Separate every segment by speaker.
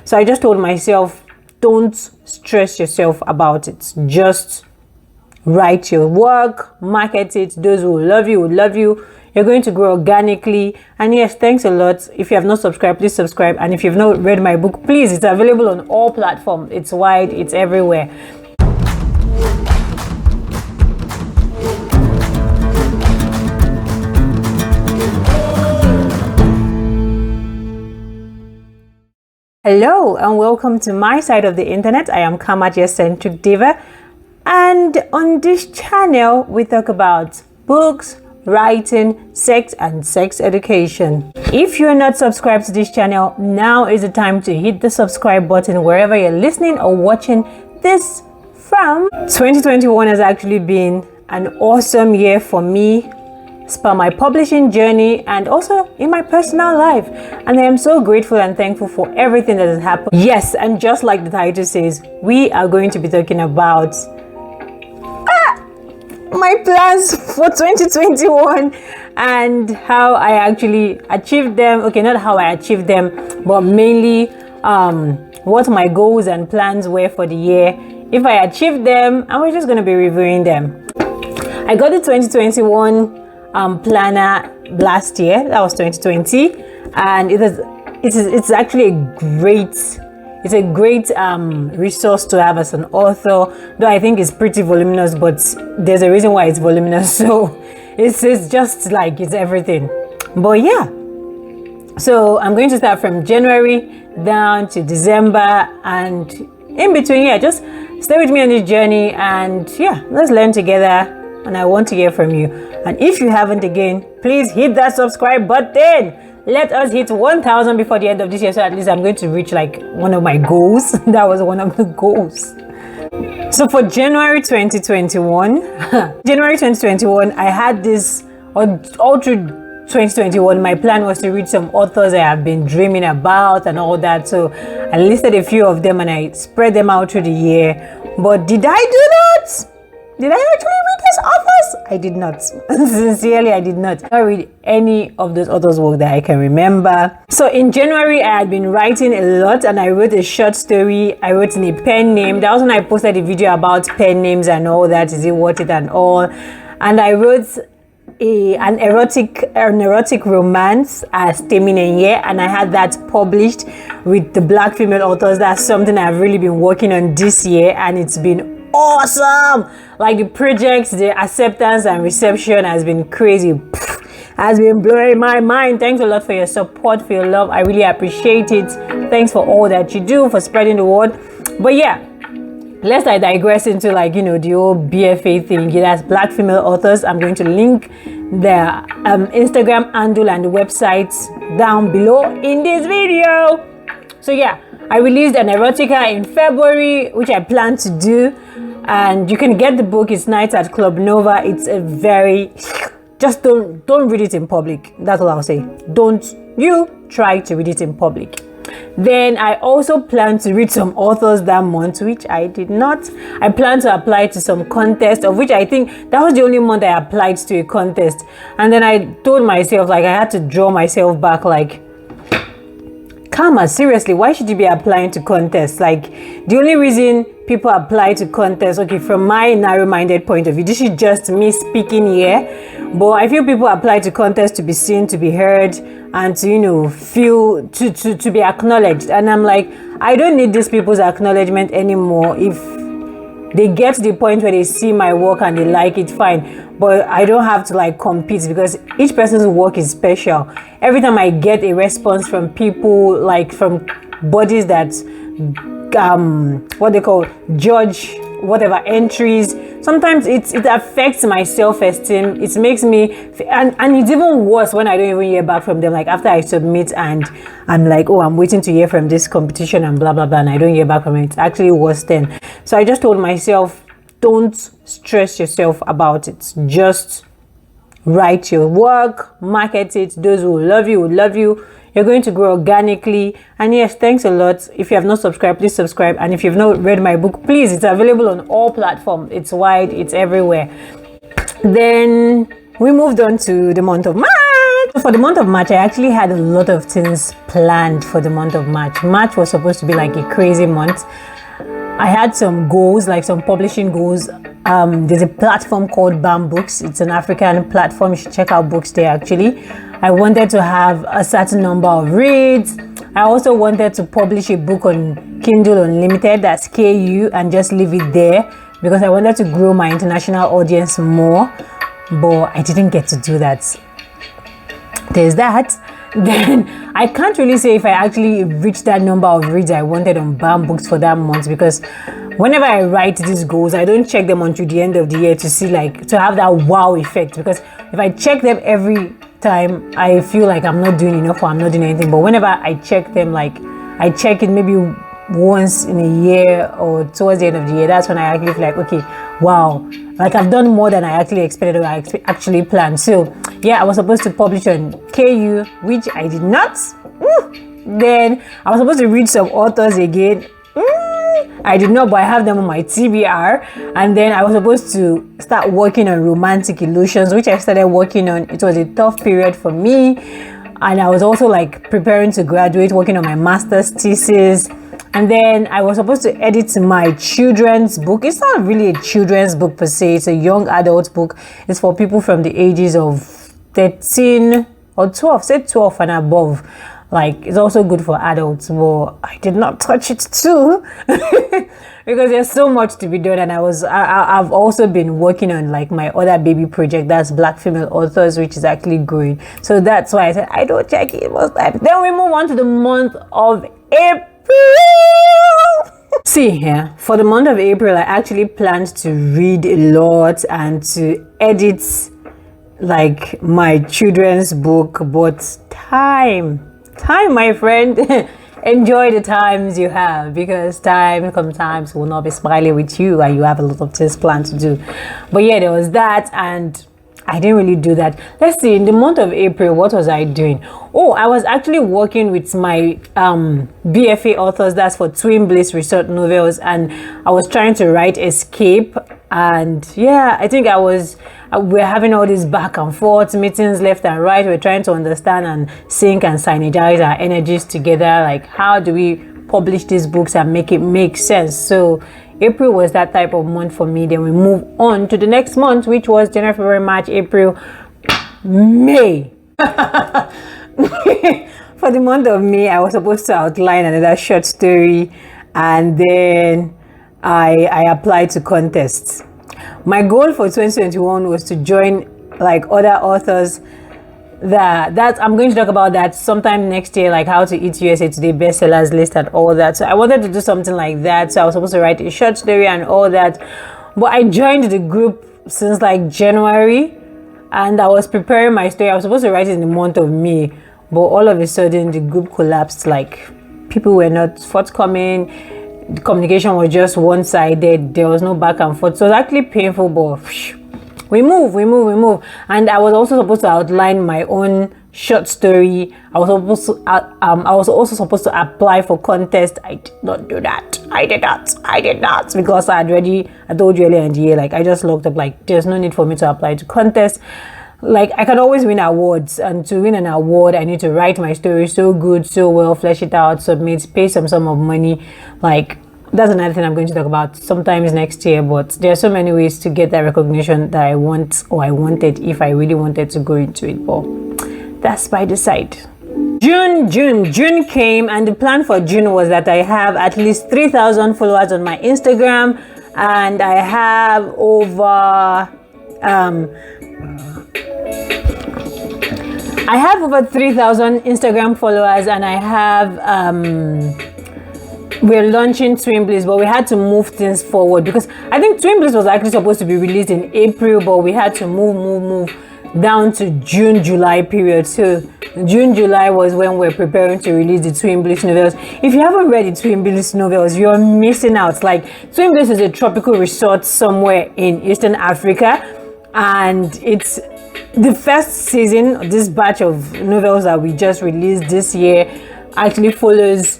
Speaker 1: So I just told myself, don't stress yourself about it. Just write your work, market it. Those who love you will love you. You're going to grow organically. And yes, thanks a lot. If you have not subscribed, please subscribe. And if you've not read my book, please, it's available on all platforms. It's wide, it's everywhere. Hello and welcome to my side of the internet. I am Kamachi Eccentric Diva, and on this channel we talk about books, writing, sex and sex education. If you're not subscribed to this channel, now is the time to hit the subscribe button wherever you're listening or watching this from. 2021 has actually been an awesome year for me, for my publishing journey and also in my personal life, and I am so grateful and thankful for everything that has happened. Yes, and just like the title says, we are going to be talking about my plans for 2021 and how I actually achieved them. Okay, not how I achieved them, but mainly what my goals and plans were for the year, if I achieved them, and we're just going to be reviewing them. I got the 2021 planner last year. That was 2020, and it's actually a great resource to have as an author, though I think it's pretty voluminous, but there's a reason why it's voluminous, so it's just like it's everything. But yeah, so I'm going to start from January down to December, and in between, yeah, just stay with me on this journey, and yeah, let's learn together. And I want to hear from you. And if you haven't, again, please hit that subscribe button. Let us hit 1,000 before the end of this year, so at least I'm going to reach like one of my goals. That was one of the goals. So for January 2021, I had this all through 2021. My plan was to read some authors I have been dreaming about and all that. So I listed a few of them and I spread them out through the year. But did I do that? Did I actually read these authors? I did not. Sincerely, I did not. I read any of those authors' work that I can remember. So in January, I had been writing a lot, and I wrote a short story. I wrote in a pen name. That was when I posted a video about pen names and all that. Is it worth it and all? And I wrote an erotic romance as Teminenye, and I had that published with the Black female authors. That's something I've really been working on this year, and it's been awesome. Like the projects, the acceptance and reception has been crazy. Has been blowing my mind. Thanks a lot for your support, for your love. I really appreciate it. Thanks for all that you do, for spreading the word. But yeah, lest I digress into like, you know, the old BFA thing. That's Black female authors. I'm going to link their Instagram handle and the websites down below in this video. So yeah, I released an erotica in February, which I plan to do, and you can get the book. It's Nights at Club Nova. It's a very, just don't read it in public. That's all I'll say. Don't you try to read it in public. Then I also plan to read some authors that month, which I did not. I plan to apply to some contest, of which I think that was the only month I applied to a contest. And then I told myself, like, I had to draw myself back, like, Kama, seriously, why should you be applying to contests? Like, the only reason people apply to contests, okay, from my narrow-minded point of view, this is just me speaking here, but I feel people apply to contests to be seen, to be heard, and to, you know, feel, to be acknowledged. And I'm like, I don't need these people's acknowledgement anymore. If they get to the point where they see my work and they like it, fine. But I don't have to like compete, because each person's work is special. Every time I get a response from people, like from bodies that what they call judge whatever entries, sometimes it affects my self-esteem. It makes me, and it's even worse when I don't even hear back from them. Like after I submit and I'm like, oh, I'm waiting to hear from this competition and blah blah blah, and I don't hear back from it. It's actually worse then. So I just told myself, don't stress yourself about it. Just write your work, market it. Those who love you will love you. You're going to grow organically. And yes, thanks a lot. If you have not subscribed, please subscribe. And if you've not read my book, please, it's available on all platforms. It's wide, it's everywhere. Then we moved on to the month of March. For the month of March, I actually had a lot of things planned for the month of March. March was supposed to be like a crazy month. I had some goals, like some publishing goals. There's a platform called BAM Books. It's an African platform. You should check out books there actually. I wanted to have a certain number of reads. I also wanted to publish a book on Kindle Unlimited, that's KU, and just leave it there because I wanted to grow my international audience more, but I didn't get to do that. There's that. Then I can't really say if I actually reached that number of reads I wanted on BAM Books for that month, because whenever I write these goals, I don't check them until the end of the year to see, like, to have that wow effect, because if I check them every time, I feel like I'm not doing enough or I'm not doing anything. But whenever I check them, like I check it maybe once in a year or towards the end of the year, that's when I actually feel like, okay, wow, like I've done more than I actually expected or I actually planned. So yeah, I was supposed to publish on KU, which I did not. Then I was supposed to read some authors again. I did not, but I have them on my TBR. And then I was supposed to start working on Romantic Illusions, which I started working on. It was a tough period for me, and I was also like preparing to graduate, working on my master's thesis. And then I was supposed to edit my children's book. It's not really a children's book per se, it's a young adult book. It's for people from the ages of 13 or 12, say 12 and above. Like, it's also good for adults, but I did not touch it too because there's so much to be done. And I've also been working on like my other baby project, that's Black Female Authors, which is actually growing. So that's why I said I don't check it most times. Then we move on to the month of April. See here, for the month of April, I actually planned to read a lot and to edit like my children's book, but time, my friend. Enjoy the times you have, because time sometimes will not be smiling with you and you have a lot of things planned to do. But yeah, there was that, and I didn't really do that. Let's see, in the month of April, what was I doing? Oh, I was actually working with my BFA authors, that's for Twin Bliss Resort Novels, and I was trying to write Escape. And yeah, I think we're having all these back and forth meetings left and right. We're trying to understand and sync and synergize our energies together. Like, how do we publish these books and make it make sense? So April was that type of month for me. Then we move on to the next month, which was January, February, March, April, May. For the month of May, I was supposed to outline another short story, and then I applied to contests. My goal for 2021 was to join like other authors that I'm going to talk about that sometime next year, like how to eat USA Today bestsellers list and all that. So I wanted to do something like that. So I was supposed to write a short story and all that, but I joined the group since like January, and I was preparing my story. I was supposed to write it in the month of May, but all of a sudden the group collapsed. Like, people were not forthcoming. The communication was just one-sided. There was no back and forth. So it was actually painful, but we move. And I was also supposed to outline my own short story. I was also supposed to apply for contest. I did not do that. I did not, because I told you earlier in the year, like, I just looked up, like, there's no need for me to apply to contest. Like, I can always win awards, and to win an award, I need to write my story so good, so well, flesh it out, submit, pay some sum of money. Like, that's another thing I'm going to talk about sometimes next year. But there are so many ways to get that recognition that I want, or I wanted, if I really wanted to go into it. But that's by the side. June came, and the plan for June was that I have at least 3,000 followers on my Instagram, and I have over 3,000 Instagram followers, and I have we're launching Twin Bliss, but we had to move things forward because I think Twin Bliss was actually supposed to be released in April, but we had to move down to June, July period. So June, July was when we're preparing to release the Twin Bliss novels. If you haven't read the Twin Bliss novels, you're missing out. Like, Twin Bliss is a tropical resort somewhere in Eastern Africa, and it's the first season. This batch of novels that we just released this year actually follows.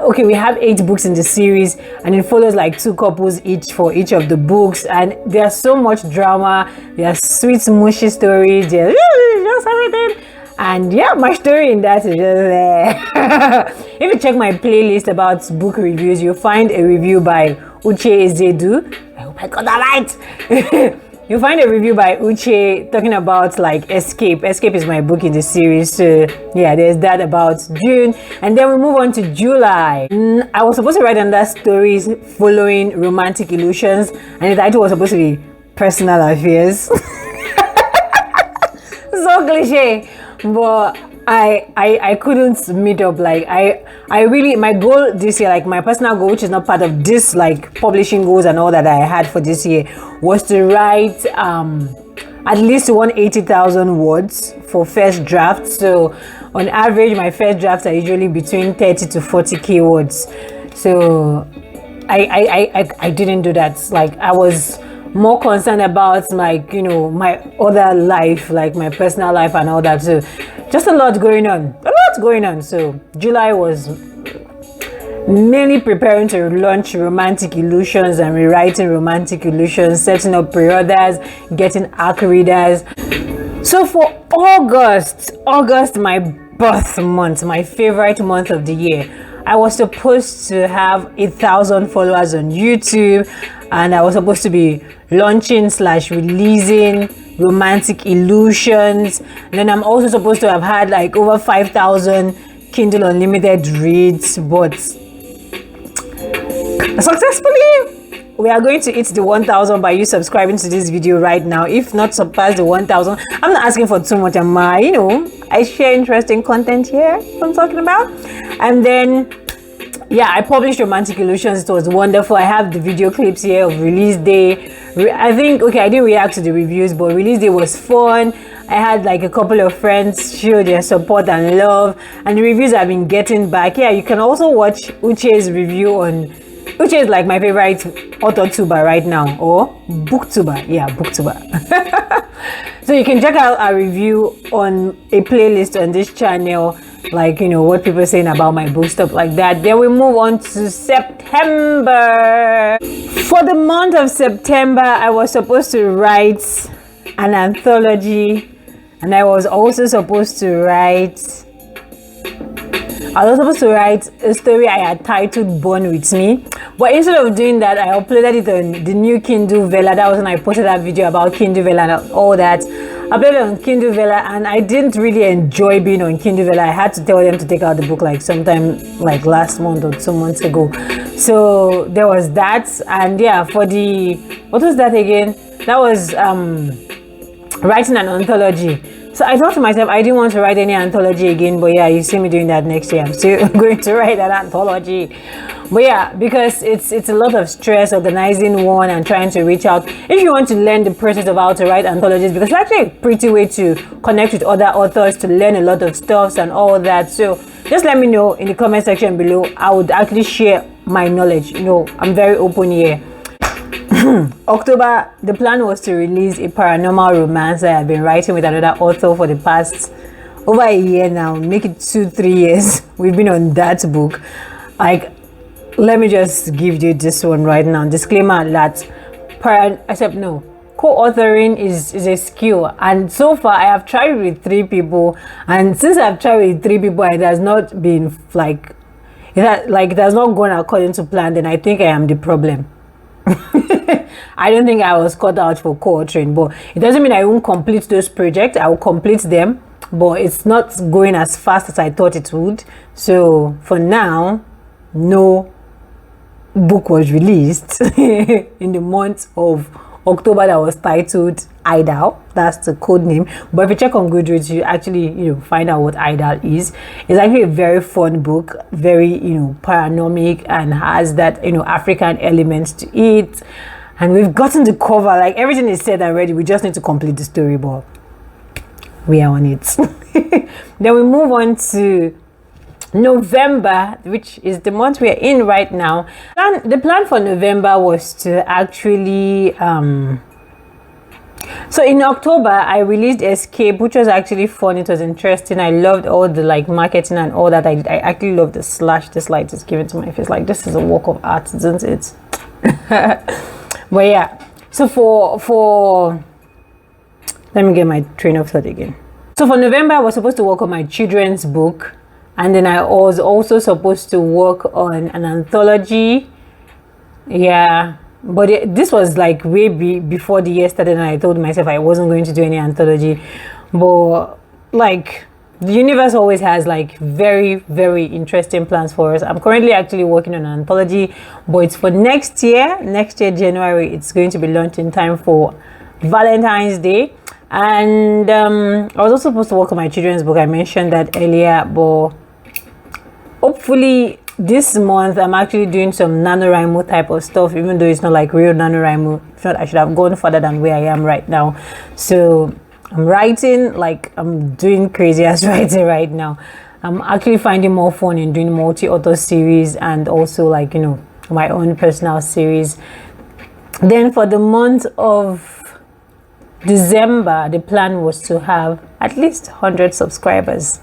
Speaker 1: Okay, we have 8 books in the series, and it follows like 2 couples each for each of the books, and there's so much drama. There's sweet, mushy stories. There's just everything. And yeah, my story in that is just there. If you check my playlist about book reviews, you'll find a review by Uche Ezedu. I hope I got that right. You'll find a review by Uche talking about like Escape. Escape is my book in the series. So yeah, there's that about June. And then we move on to July. I was supposed to write under stories following romantic illusions. And the title was supposed to be personal affairs. So cliche. But I couldn't meet up. Like I really, my goal this year, like my personal goal, which is not part of this like publishing goals and all that I had for this year, was to write at least 180,000 words for first draft. So on average, my first drafts are usually between 30 to 40k words. So I didn't do that. Like I was more concerned about like, you know, my other life, like my personal life and all that. So just a lot going on. So July was mainly preparing to launch Romantic Illusions and rewriting Romantic Illusions, setting up pre-orders, getting ARC readers. So for August, my birth month, my favorite month of the year, I was supposed to have 1,000 followers on YouTube, and I was supposed to be launching/releasing Romantic Illusions. And then I'm also supposed to have had like over 5,000 Kindle Unlimited reads, but successfully we are going to hit the 1,000 by you subscribing to this video right now. If not surpass the 1,000, I'm not asking for too much. I share interesting content here I'm talking about. And then yeah, I published Romantic Illusions. It was wonderful. I have the video clips here of release day. I think, okay, I didn't react to the reviews, but release day was fun. I had like a couple of friends show their support and love, and the reviews I've been getting back. Yeah, you can also watch Uche's review on, Uche is like my favorite authortuber right now, or booktuber. Yeah, booktuber. So you can check out our review on a playlist on this channel, like, you know, what people are saying about my book, stuff like that. Then we move on to September. For the month of September, I was supposed to write an anthology, and I was also supposed to write a story I had titled Born With Me. But instead of doing that, I uploaded it on the new Kindle Vella. That was when I posted that video about Kindle Vella and all that. I played it on Kindle Vella, and I didn't really enjoy being on Kindle Vella. I had to tell them to take out the book like sometime like last month or 2 months ago. So there was that. And yeah, for the, what was that again? That was writing an anthology. So I thought to myself, I didn't want to write any anthology again, but yeah, you see me doing that next year. I'm still going to write an anthology. But yeah, because it's a lot of stress organizing one and trying to reach out. If you want to learn the process of how to write anthologies, because it's actually a pretty way to connect with other authors, to learn a lot of stuff and all that. So just let me know in the comment section below. I would actually share my knowledge. You know, I'm very open here. October, the plan was to release a paranormal romance that I've been writing with another author for the past over a year now. Make it 2-3 years. We've been on that book. Like, let me just give you this one right now. Disclaimer that co-authoring is a skill, and so far I have tried with 3 people, and since I've tried with 3 people, it has not been like it has not gone according to plan. Then I think I am the problem. I don't think I was cut out for co-authoring, but it doesn't mean I won't complete those projects. I will complete them, but it's not going as fast as I thought it would. So for now, no book was released in the month of October that was titled Idol. That's the code name. But if you check on Goodreads, you actually find out what Idol is. It's actually a very fun book, very paranormic, and has that African elements to it. And we've gotten the cover, like everything is said and ready. We just need to complete the story, but we are on it. Then we move on to November, which is the month we are in right now. And the plan for November was to actually so in October I released Escape, which was actually fun. It was interesting. I loved all the marketing and all that. I actually loved the slash this light is given to my face. Like, this is a work of art, isn't it? But yeah, so for let me get my train of thought again. So for November, I was supposed to work on my children's book, and then I was also supposed to work on an anthology. Yeah, but this was like way before the year started, and I told myself I wasn't going to do any anthology. But like, the universe always has like very, very interesting plans for us. I'm currently actually working on an anthology, but it's for next year January. It's going to be launched in time for Valentine's Day. And I was also supposed to work on my children's book. I mentioned that earlier, but hopefully this month I'm actually doing some NaNoWriMo type of stuff, even though it's not like real NaNoWriMo. If not, I should have gone further than where I am right now. So I'm writing, like I'm doing crazy ass writing right now. I'm actually finding more fun in doing multi-author series, and also like, you know, my own personal series. Then for the month of December, the plan was to have at least 100 subscribers,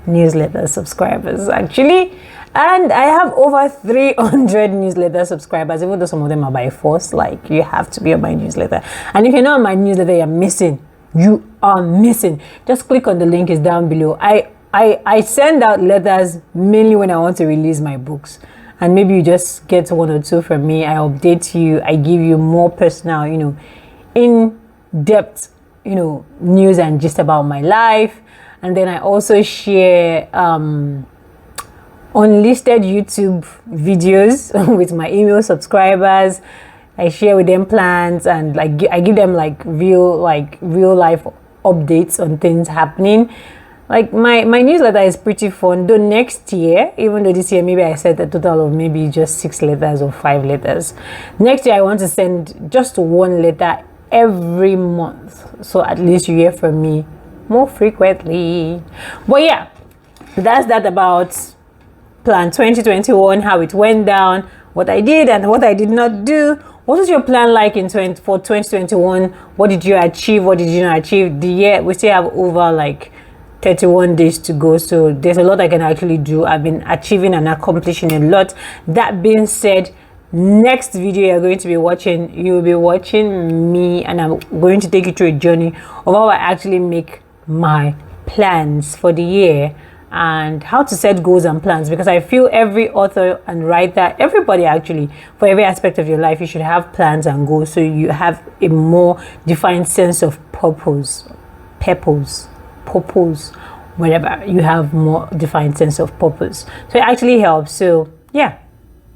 Speaker 1: newsletter subscribers actually, and I have over 300 newsletter subscribers, even though some of them are by force. Like, you have to be on my newsletter, and if you're not on my newsletter, you're missing. You are missing. Just click on the link, is down below. I send out letters mainly when I want to release my books, and maybe you just get one or two from me. I update you, I give you more personal, you know, in depth, you know, news and just about my life. And then I also share unlisted YouTube videos with my email subscribers. I share with them plans, and like I give them like real life updates on things happening. Like my newsletter is pretty fun. Though next year, even though this year maybe I said a total of maybe just 6 letters or 5 letters, next year I want to send just 1 letter every month, so at least you hear from me more frequently. But yeah, that's that about plan 2021, how it went down, what I did and what I did not do. What was your plan like for 2021? What did you achieve? What did you not achieve? The year, we still have over like 31 days to go, so there's a lot I can actually do. I've been achieving and accomplishing a lot. That being said, next video you're going to be watching, you'll be watching me, and I'm going to take you through a journey of how I actually make my plans for the year, and how to set goals and plans, because I feel every author and writer, everybody actually, for every aspect of your life, you should have plans and goals, so you have a more defined sense of purpose, whatever. You have more defined sense of purpose, so it actually helps. So yeah,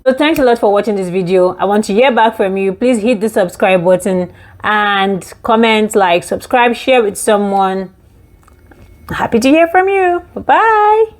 Speaker 1: so thanks a lot for watching this video. I want to hear back from you. Please hit the subscribe button and comment, like, subscribe, share with someone. Happy to hear from you. Bye.